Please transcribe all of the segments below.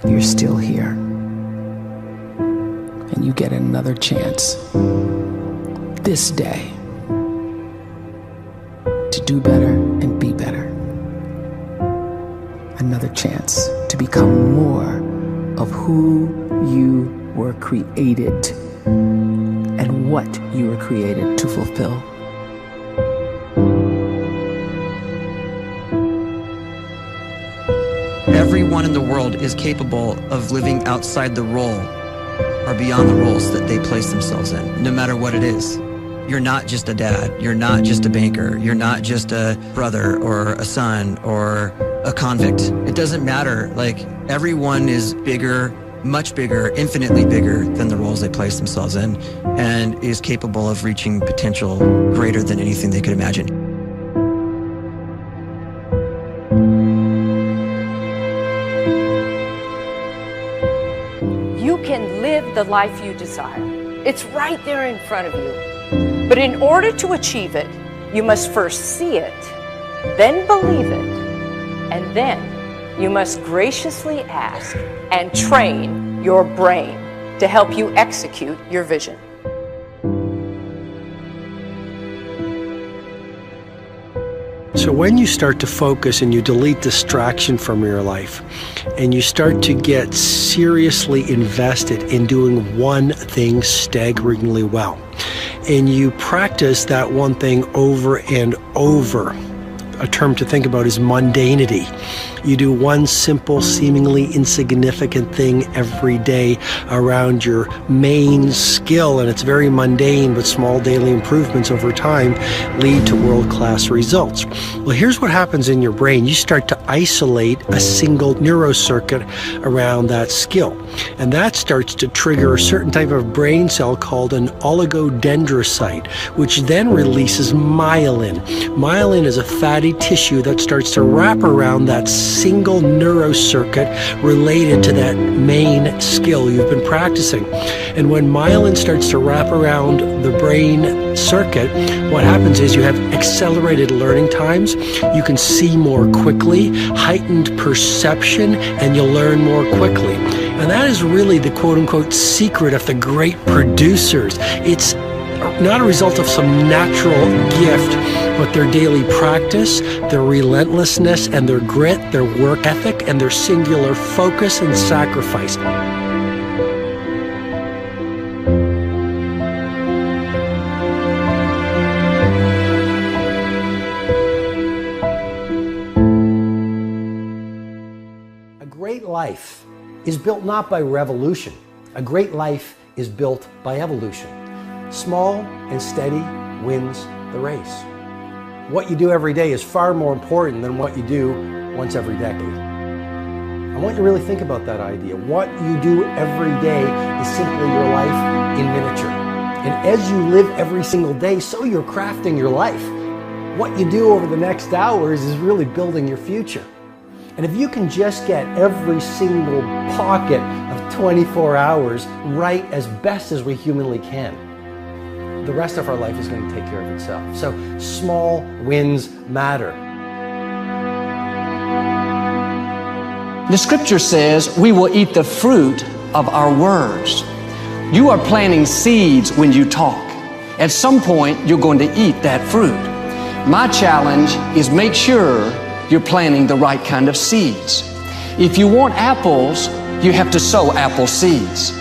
you're still here. And you get another chance this day to do better and be better. Another chance to become more of who you were created and what you were created to fulfill. Everyone in the world is capable of living outside the role or beyond the roles that they place themselves in, no matter what it is. You're not just a dad, you're not just a banker, you're not just a brother or a son or a convict. It doesn't matter. Like, everyone is bigger, much bigger, infinitely bigger than the roles they place themselves in, and is capable of reaching potential greater than anything they could imagine. You can live the life you desire. It's right there in front of you. But in order to achieve it, you must first see it, then believe it, and then you must graciously ask and train your brain to help you execute your vision. So when you start to focus and you delete distraction from your life, and you start to get seriously invested in doing one thing staggeringly well, and you practice that one thing over and over, a term to think about is mundanity. You do one simple, seemingly insignificant thing every day around your main skill, and it's very mundane, but small daily improvements over time lead to world-class results. Well, here's what happens in your brain. You start to isolate a single neurocircuit around that skill, and that starts to trigger a certain type of brain cell called an oligodendrocyte, which then releases myelin. Myelin is a fatty tissue that starts to wrap around that single neurocircuit related to that main skill you've been practicing. And when myelin starts to wrap around the brain circuit, what happens is you have accelerated learning times, you can see more quickly, heightened perception, and you'll learn more quickly. And that is really the quote-unquote secret of the great producers. It's not a result of some natural gift, but their daily practice, their relentlessness and their grit, their work ethic, and their singular focus and sacrifice. A great life is built not by revolution. A great life is built by evolution. Small and steady wins the race. What you do every day is far more important than what you do once every decade. I want you to really think about that idea. What you do every day is simply your life in miniature. And as you live every single day, so you're crafting your life. What you do over the next hours is really building your future. And if you can just get every single pocket of 24 hours right as best as we humanly can, the rest of our life is going to take care of itself. So small wins matter. The scripture says we will eat the fruit of our words. You are planting seeds when you talk. At some point, you're going to eat that fruit. My challenge is make sure you're planting the right kind of seeds. If you want apples, you have to sow apple seeds.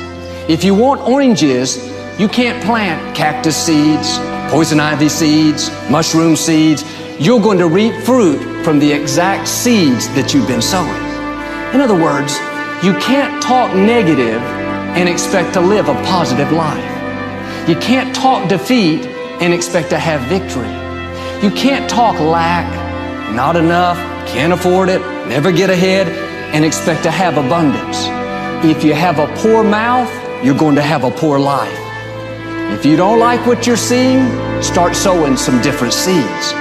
If you want oranges, you can't plant cactus seeds, poison ivy seeds, mushroom seeds. You're going to reap fruit from the exact seeds that you've been sowing. In other words, you can't talk negative and expect to live a positive life. You can't talk defeat and expect to have victory. You can't talk lack, not enough, can't afford it, never get ahead, and expect to have abundance. If you have a poor mouth, you're going to have a poor life. If you don't like what you're seeing, start sowing some different seeds.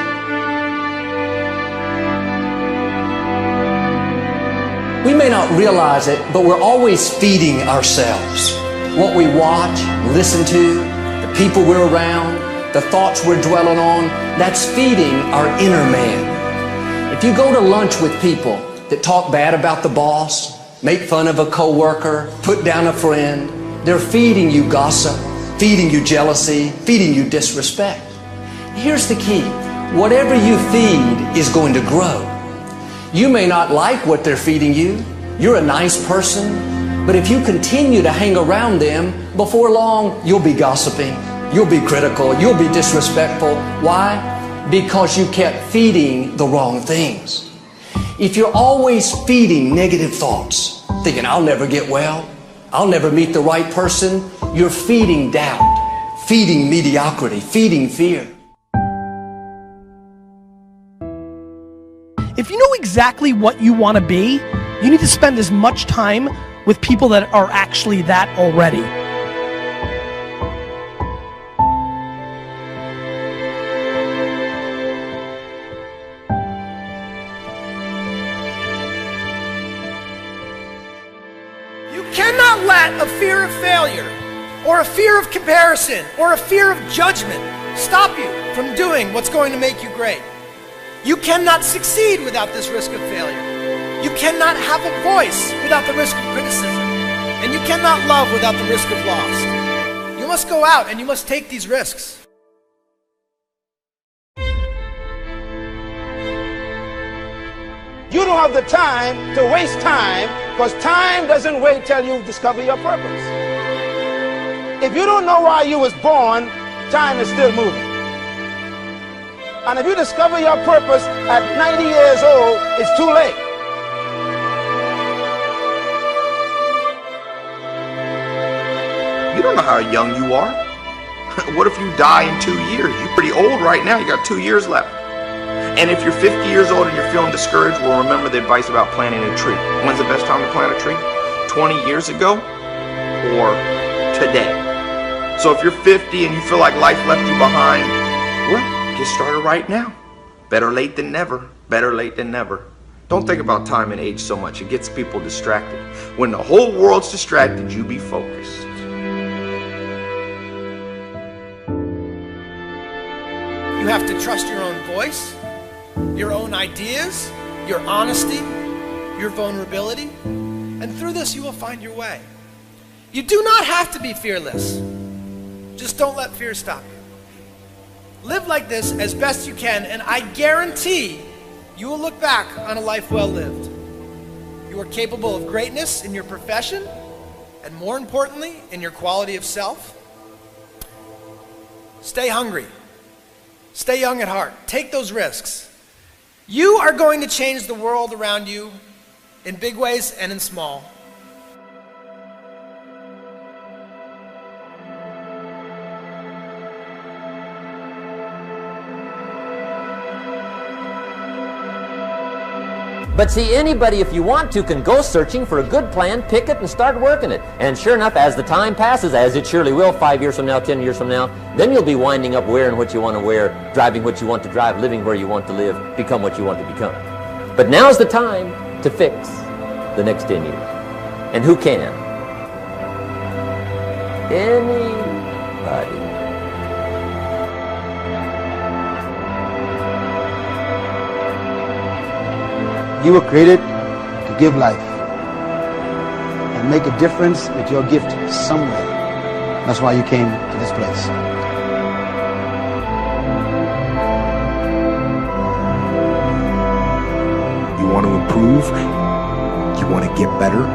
We may not realize it, but we're always feeding ourselves. What we watch, listen to, the people we're around, the thoughts we're dwelling on, that's feeding our inner man. If you go to lunch with people that talk bad about the boss, make fun of a coworker, put down a friend. They're feeding you gossip, feeding you jealousy, feeding you disrespect. Here's the key. Whatever you feed is going to grow. You may not like what they're feeding you. You're a nice person. But if you continue to hang around them, before long, you'll be gossiping. You'll be critical. You'll be disrespectful. Why? Because you kept feeding the wrong things. If you're always feeding negative thoughts, thinking, I'll never get well, I'll never meet the right person, you're feeding doubt, feeding mediocrity, feeding fear. If you know exactly what you want to be, you need to spend as much time with people that are actually that already. You cannot let a fear of failure, or a fear of comparison, or a fear of judgment stop you from doing what's going to make you great. You cannot succeed without this risk of failure. You cannot have a voice without the risk of criticism. And you cannot love without the risk of loss. You must go out and you must take these risks. You don't have the time to waste time, because time doesn't wait till you discover your purpose. If you don't know why you was born, time is still moving. And if you discover your purpose at 90 years old, it's too late. You don't know how young you are. What if you die in 2 years? You're pretty old right now. You got 2 years left. And if you're 50 years old and you're feeling discouraged, well, remember the advice about planting a tree. When's the best time to plant a tree? 20 years ago or today? So if you're 50 and you feel like life left you behind, well, get started right now. Better late than never. Better late than never. Don't think about time and age so much. It gets people distracted. When the whole world's distracted, you be focused. You have to trust your own voice, your own ideas, your honesty, your vulnerability, and through this you will find your way. You do not have to be fearless. Just don't let fear stop you. Live like this as best you can, and I guarantee you will look back on a life well lived. You are capable of greatness in your profession, and more importantly, in your quality of self. Stay hungry. Stay young at heart. Take those risks. You are going to change the world around you in big ways and in small. But see, anybody, if you want to, can go searching for a good plan, pick it, and start working it. And sure enough, as the time passes, as it surely will 5 years from now, 10 years from now, then you'll be winding up wearing what you want to wear, driving what you want to drive, living where you want to live, become what you want to become. But now's the time to fix the next 10 years. And who can? Anybody. You were created to give life and make a difference with your gift somewhere. That's why you came to this place. You want to improve? You want to get better?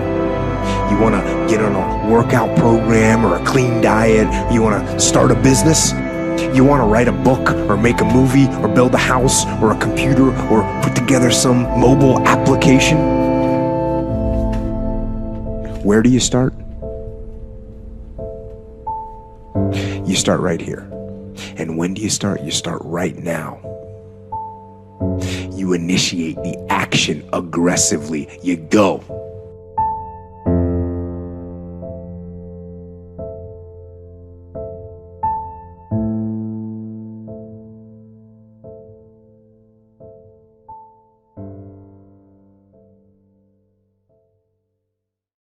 You want to get on a workout program or a clean diet? You want to start a business? You want to write a book or make a movie or build a house or a computer or put together some mobile application? Where do you start? You start right here. And when do you start? You start right now. You initiate the action aggressively. You go.